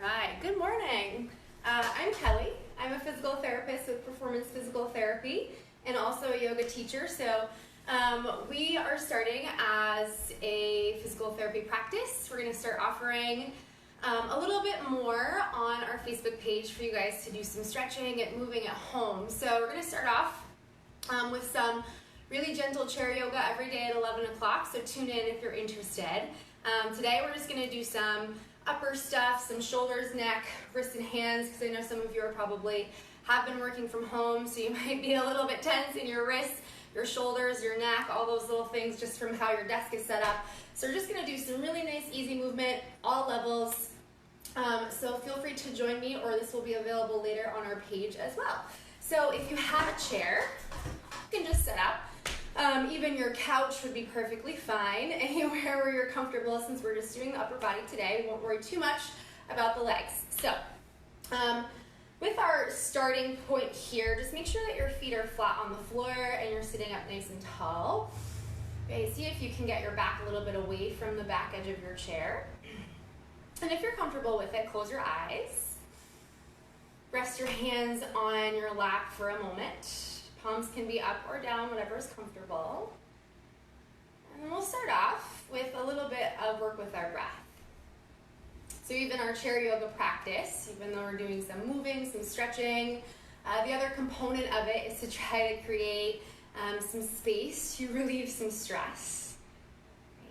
Right, good morning. I'm Kelly. I'm a physical therapist with Performance Physical Therapy and also a yoga teacher. So we are starting as a physical therapy practice. We're going to start offering a little bit more on our Facebook page for you guys to do some stretching and moving at home. So we're going to start off with some really gentle chair yoga every day at 11 o'clock. So tune in if you're interested. Today we're just going to do some upper stuff, some shoulders, neck, wrists, and hands, because I know some of you have been working from home, so you might be a little bit tense in your wrists, your shoulders, your neck, all those little things just from how your desk is set up. So we're just going to do some really nice, easy movement, all levels. So feel free to join me, or this will be available later on our page as well. So if you have a chair, you can just sit up. Even your couch would be perfectly fine, anywhere where you're comfortable, since we're just doing the upper body today. We won't worry too much about the legs. So, with our starting point here, just make sure that your feet are flat on the floor and you're sitting up nice and tall. Okay, see if you can get your back a little bit away from the back edge of your chair. And if you're comfortable with it, close your eyes. Rest your hands on your lap for a moment. Palms can be up or down, whatever is comfortable. And then we'll start off with a little bit of work with our breath. So even our chair yoga practice, even though we're doing some moving, some stretching, the other component of it is to try to create some space to relieve some stress.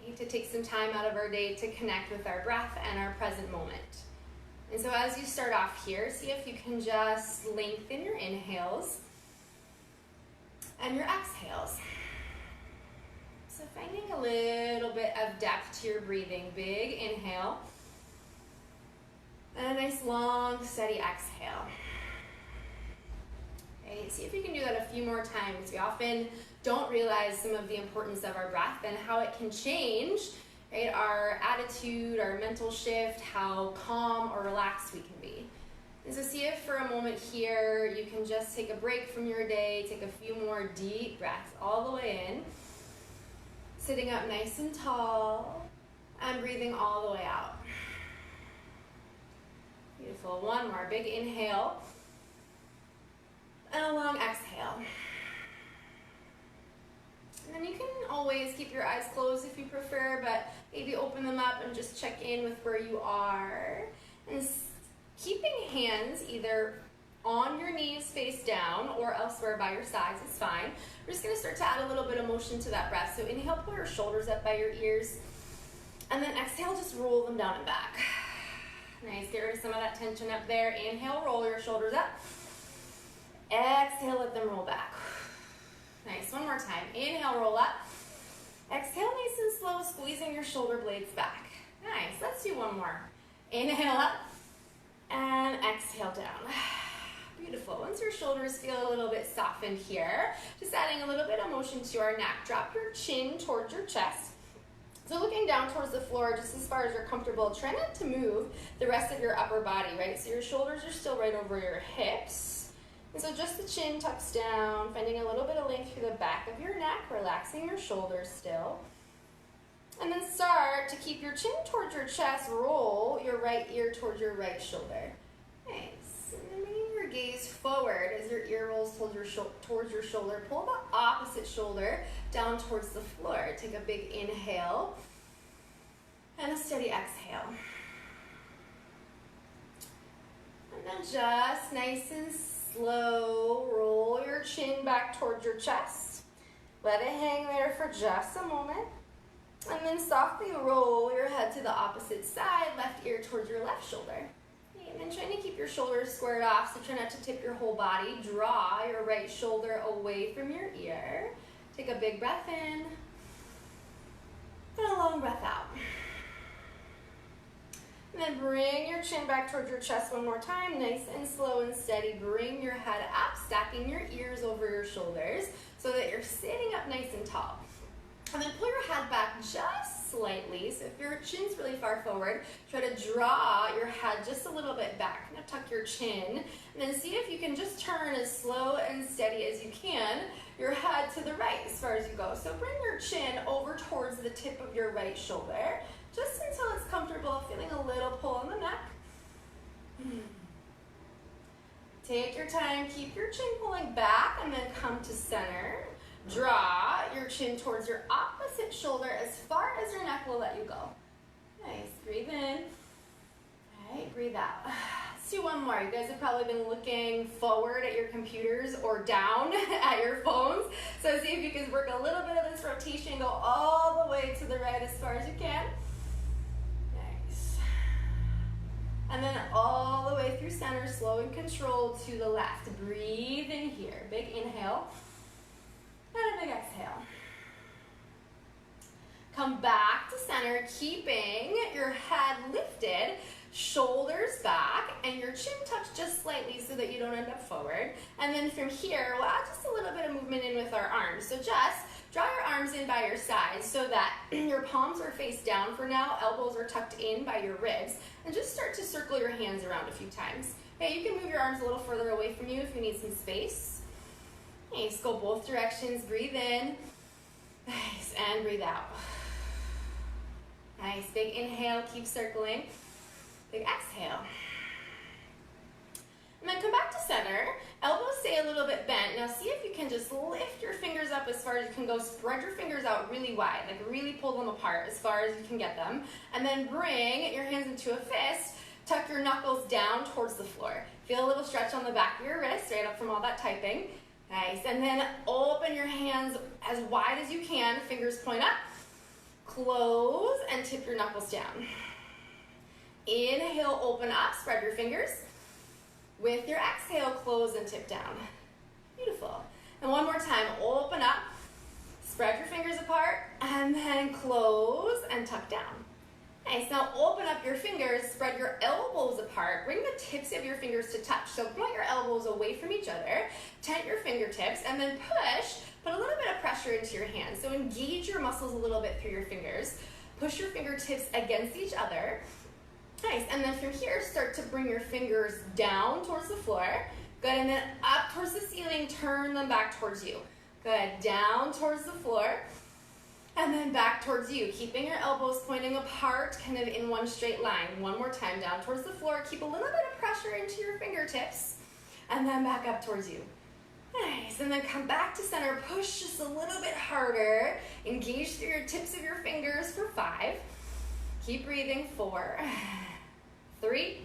Right? To take some time out of our day to connect with our breath and our present moment. And so as you start off here, see if you can just lengthen your inhales and your exhales. So finding a little bit of depth to your breathing. Big inhale. And a nice long, steady exhale. Okay, see if you can do that a few more times. We often don't realize some of the importance of our breath and how it can change, right, our attitude, our mental shift, how calm or relaxed we can be. And so see if for a moment here you can just take a break from your day, take a few more deep breaths all the way in, sitting up nice and tall, and breathing all the way out. Beautiful. One more. Big inhale, and a long exhale. And then you can always keep your eyes closed if you prefer, but maybe open them up and just check in with where you are. And keeping hands either on your knees face down or elsewhere by your sides is fine. We're just going to start to add a little bit of motion to that breath. So inhale, pull your shoulders up by your ears. And then exhale, just roll them down and back. Nice, get rid of some of that tension up there. Inhale, roll your shoulders up. Exhale, let them roll back. Nice, one more time. Inhale, roll up. Exhale, nice and slow, squeezing your shoulder blades back. Nice, let's do one more. Inhale up. And exhale down. Beautiful. Once your shoulders feel a little bit softened here, just adding a little bit of motion to our neck. Drop your chin towards your chest. So looking down towards the floor just as far as you're comfortable. Try not to move the rest of your upper body, right? So your shoulders are still right over your hips. And so just the chin tucks down, finding a little bit of length through the back of your neck, relaxing your shoulders still. And then start to keep your chin towards your chest, roll your right ear towards your right shoulder. Nice. And then bringing your gaze forward as your ear rolls towards your shoulder. Pull the opposite shoulder down towards the floor. Take a big inhale and a steady exhale. And then just nice and slow, roll your chin back towards your chest. Let it hang there for just a moment. And then softly roll your head to the opposite side, left ear towards your left shoulder. And then trying to keep your shoulders squared off, so try not to tip your whole body. Draw your right shoulder away from your ear. Take a big breath in, and a long breath out. And then bring your chin back towards your chest one more time, nice and slow and steady. Bring your head up, stacking your ears over your shoulders so that you're sitting up nice and tall. And then pull your head back just slightly. So if your chin's really far forward, try to draw your head just a little bit back. Now tuck your chin, and then see if you can just turn as slow and steady as you can your head to the right as far as you go. So bring your chin over towards the tip of your right shoulder, just until it's comfortable, feeling a little pull in the neck. your time, keep your chin pulling back and then come to center. Draw your chin towards your opposite shoulder as far as your neck will let you go. Nice, breathe in. All right, breathe out. Let's do one more. You guys have probably been looking forward at your computers or down at your phones. So see if you can work a little bit of this rotation, go all the way to the right as far as you can. Nice. And then all the way through center, slow and controlled to the left. Breathe in here. Big inhale. And a big exhale. Come back to center, keeping your head lifted, shoulders back, and your chin tucked just slightly so that you don't end up forward. And then from here, we'll add just a little bit of movement in with our arms. So just draw your arms in by your sides so that your palms are face down for now, elbows are tucked in by your ribs, and just start to circle your hands around a few times. Okay, you can move your arms a little further away from you if you need some space. Nice, go both directions, breathe in, nice, and breathe out. Nice, big inhale, keep circling, big exhale. And then come back to center, elbows stay a little bit bent. Now see if you can just lift your fingers up as far as you can go, spread your fingers out really wide, like really pull them apart as far as you can get them. And then bring your hands into a fist, tuck your knuckles down towards the floor. Feel a little stretch on the back of your wrist, right up from all that typing. Nice, and then open your hands as wide as you can, fingers point up, close, and tip your knuckles down. Inhale, open up, spread your fingers. With your exhale, close and tip down. Beautiful. And one more time, open up, spread your fingers apart, and then close and tuck down. Nice, now open up your fingers, spread your elbows apart, bring the tips of your fingers to touch. So point your elbows away from each other, tent your fingertips, and then push, put a little bit of pressure into your hands. So engage your muscles a little bit through your fingers. Push your fingertips against each other. Nice, and then from here, start to bring your fingers down towards the floor. Good, and then up towards the ceiling, turn them back towards you. Good, down towards the floor. And then back towards you, keeping your elbows pointing apart, kind of in one straight line. One more time, down towards the floor. Keep a little bit of pressure into your fingertips. And then back up towards you. Nice, and then come back to center. Push just a little bit harder. Engage through your tips of your fingers for 5. Keep breathing, 4, 3.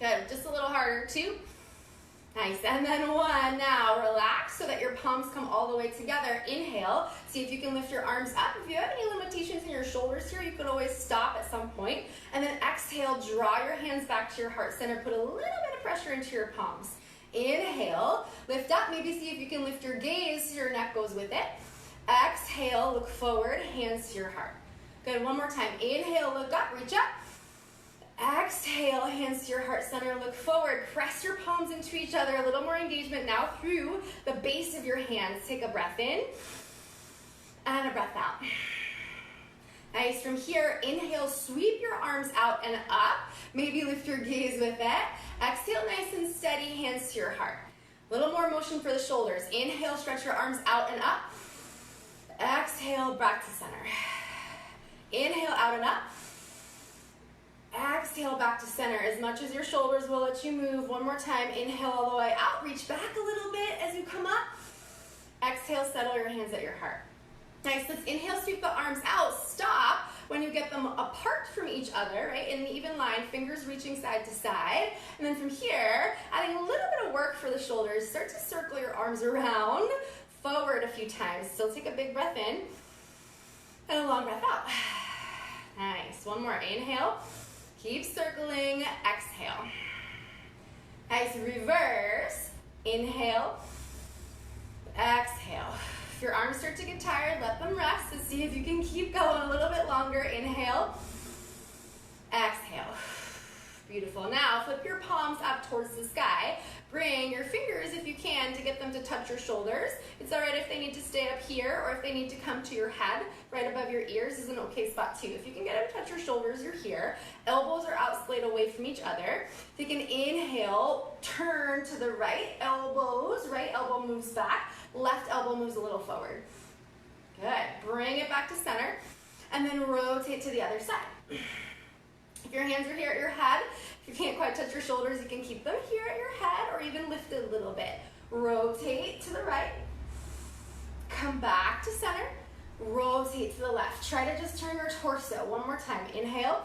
Good, just a little harder, 2. Nice, and then 1. Now relax so that your palms come all the way together. Inhale, see if you can lift your arms up. If you have any limitations in your shoulders here, you could always stop at some point. And then exhale, draw your hands back to your heart center. Put a little bit of pressure into your palms. Inhale, lift up. Maybe see if you can lift your gaze so your neck goes with it. Exhale, look forward, hands to your heart. Good, one more time. Inhale, look up, reach up. Exhale, hands to your heart center, look forward, press your palms into each other, a little more engagement now through the base of your hands. Take a breath in and a breath out. Nice, from here, inhale, sweep your arms out and up, maybe lift your gaze with it. Exhale, nice and steady, hands to your heart. A little more motion for the shoulders. Inhale, stretch your arms out and up. Exhale, back to center. Inhale, out and up. Exhale, back to center. As much as your shoulders will let you move. One more time. Inhale all the way out. Reach back a little bit as you come up. Exhale, settle your hands at your heart. Nice. Let's inhale, sweep the arms out. Stop when you get them apart from each other, right? In the even line, fingers reaching side to side. And then from here, adding a little bit of work for the shoulders. Start to circle your arms around. Forward a few times. Still take a big breath in. And a long breath out. Nice. One more. Inhale. Keep circling. Exhale. Nice. Reverse. Inhale. Exhale. If your arms start to get tired, let them rest. Let's see if you can keep going a little bit longer. Inhale. Exhale. Beautiful. Now flip your palms up towards the sky. Bring your fingers, if you can, to get them to touch your shoulders. It's all right if they need to stay up here or if they need to come to your head. Right above your ears is an okay spot too. If you can get them to touch your shoulders, you're here. Elbows are out, splayed away from each other. If you can inhale, turn to the right elbow moves back, left elbow moves a little forward. Good. Bring it back to center and then rotate to the other side. If your hands are here at your head, if you can't quite touch your shoulders, you can keep them here at your head or even lift it a little bit. Rotate to the right. Come back to center. Rotate to the left. Try to just turn your torso one more time. Inhale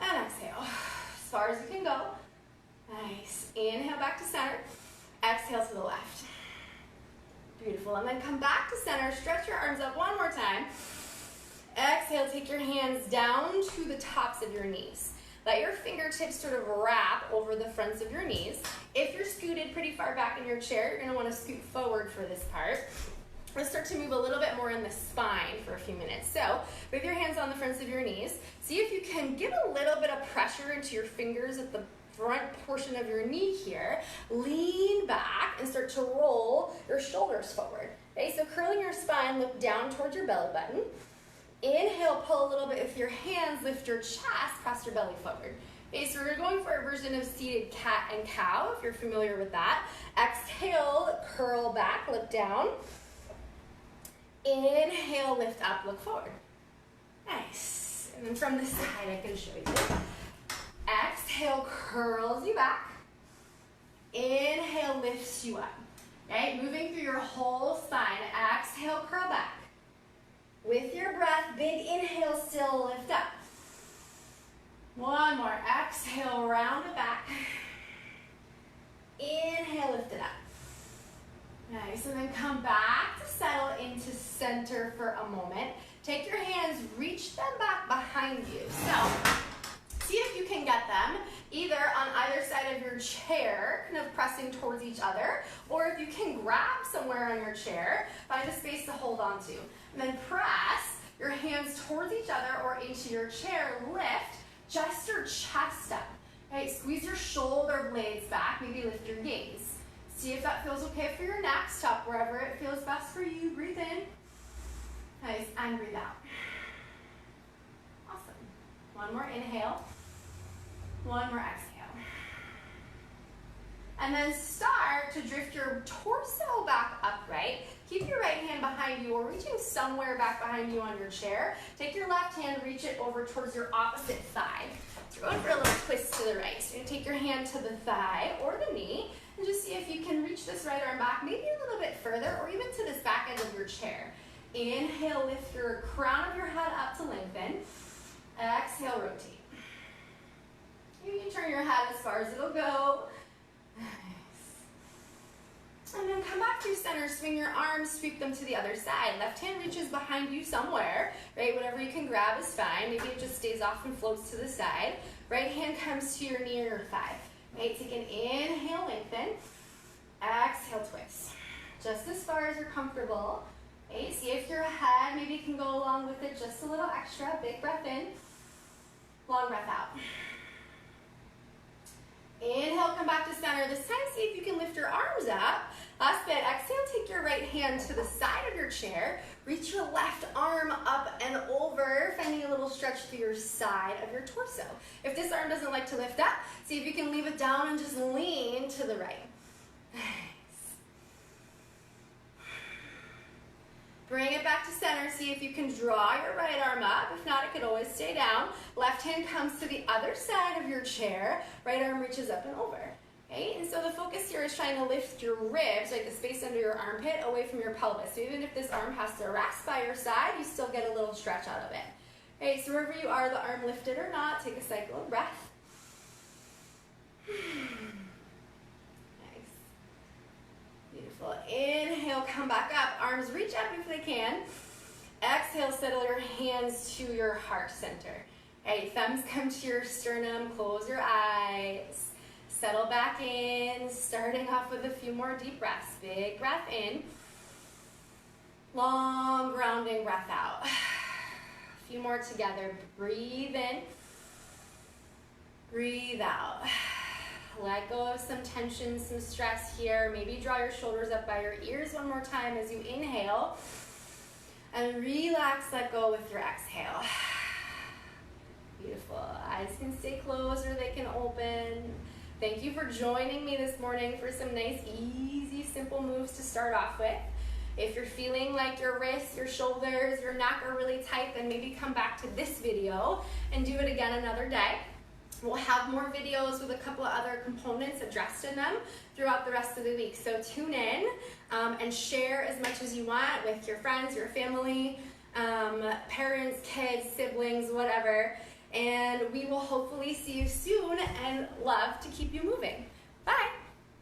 and exhale. As far as you can go. Nice. Inhale back to center. Exhale to the left. Beautiful. And then come back to center. Stretch your arms up one more time. Exhale, take your hands down to the tops of your knees. Let your fingertips sort of wrap over the fronts of your knees. If you're scooted pretty far back in your chair, you're going to want to scoot forward for this part. Let's start to move a little bit more in the spine for a few minutes. So, with your hands on the fronts of your knees, see if you can give a little bit of pressure into your fingers at the front portion of your knee here. Lean back and start to roll your shoulders forward. Okay, so curling your spine, look down towards your belly button. Inhale, pull a little bit with your hands, lift your chest, press your belly forward. Okay, so we're going for a version of seated cat and cow, if you're familiar with that. Exhale, curl back, look down. Inhale, lift up, look forward. Nice. And then from the side, I can show you. Exhale, curls you back. Inhale, lifts you up. Okay, moving through your whole spine. Exhale, curl back. With your breath, big inhale, still lift up. One more. Exhale, round it back. Inhale, lift it up. Nice. And then come back to settle into center for a moment. Take your hands, reach them back behind you. So, see if you can get them either on either side of your chair, kind of pressing towards each other, or if you can grab somewhere on your chair, find a space to hold on to. And then press your hands towards each other or into your chair. Lift just your chest up. Okay, squeeze your shoulder blades back. Maybe lift your gaze. See if that feels okay for your neck. Stop wherever it feels best for you. Breathe in. Nice, and breathe out. Awesome. One more inhale. One more exhale. And then start to drift your torso back upright. Keep your right hand behind you or reaching somewhere back behind you on your chair. Take your left hand, reach it over towards your opposite thigh. So we're going for a little twist to the right. So you're going to take your hand to the thigh or the knee and just see if you can reach this right arm back, maybe a little bit further or even to this back end of your chair. Inhale, lift your crown of your head up to lengthen. Exhale, rotate. You can turn your head as far as it'll go. And then come back through center, swing your arms, sweep them to the other side. Left hand reaches behind you somewhere, right? Whatever you can grab is fine. Maybe it just stays off and floats to the side. Right hand comes to your knee or your thigh. Right, take an inhale, lengthen. Exhale, twist. Just as far as you're comfortable. Okay, see if your head maybe can go along with it just a little extra. Big breath in, long breath out. Inhale, come back to center. This time, see if you can lift your arms up. Last bit. Exhale, take your right hand to the side of your chair. Reach your left arm up and over, finding a little stretch through your side of your torso. If this arm doesn't like to lift up, see if you can leave it down and just lean to the right. Nice. Bring it back to center. See if you can draw your right arm up. If not, it could always stay down. Left hand comes to the other side of your chair. Right arm reaches up and over. Okay? And so the focus here is trying to lift your ribs, like the space under your armpit, away from your pelvis. So even if this arm has to rest by your side, you still get a little stretch out of it. Okay, so wherever you are, the arm lifted or not, take a cycle of breath. Beautiful. Inhale, come back up. Arms reach up if they can. Exhale, settle your hands to your heart center. Okay, thumbs come to your sternum. Close your eyes. Settle back in. Starting off with a few more deep breaths. Big breath in. Long, grounding breath out. A few more together. Breathe in. Breathe out. Let go of some tension, some stress here. Maybe draw your shoulders up by your ears one more time as you inhale. And relax, let go with your exhale. Beautiful. Eyes can stay closed or they can open. Thank you for joining me this morning for some nice, easy, simple moves to start off with. If you're feeling like your wrists, your shoulders, your neck are really tight, then maybe come back to this video and do it again another day. We'll have more videos with a couple of other components addressed in them throughout the rest of the week. So tune in and share as much as you want with your friends, your family, parents, kids, siblings, whatever. And we will hopefully see you soon and love to keep you moving.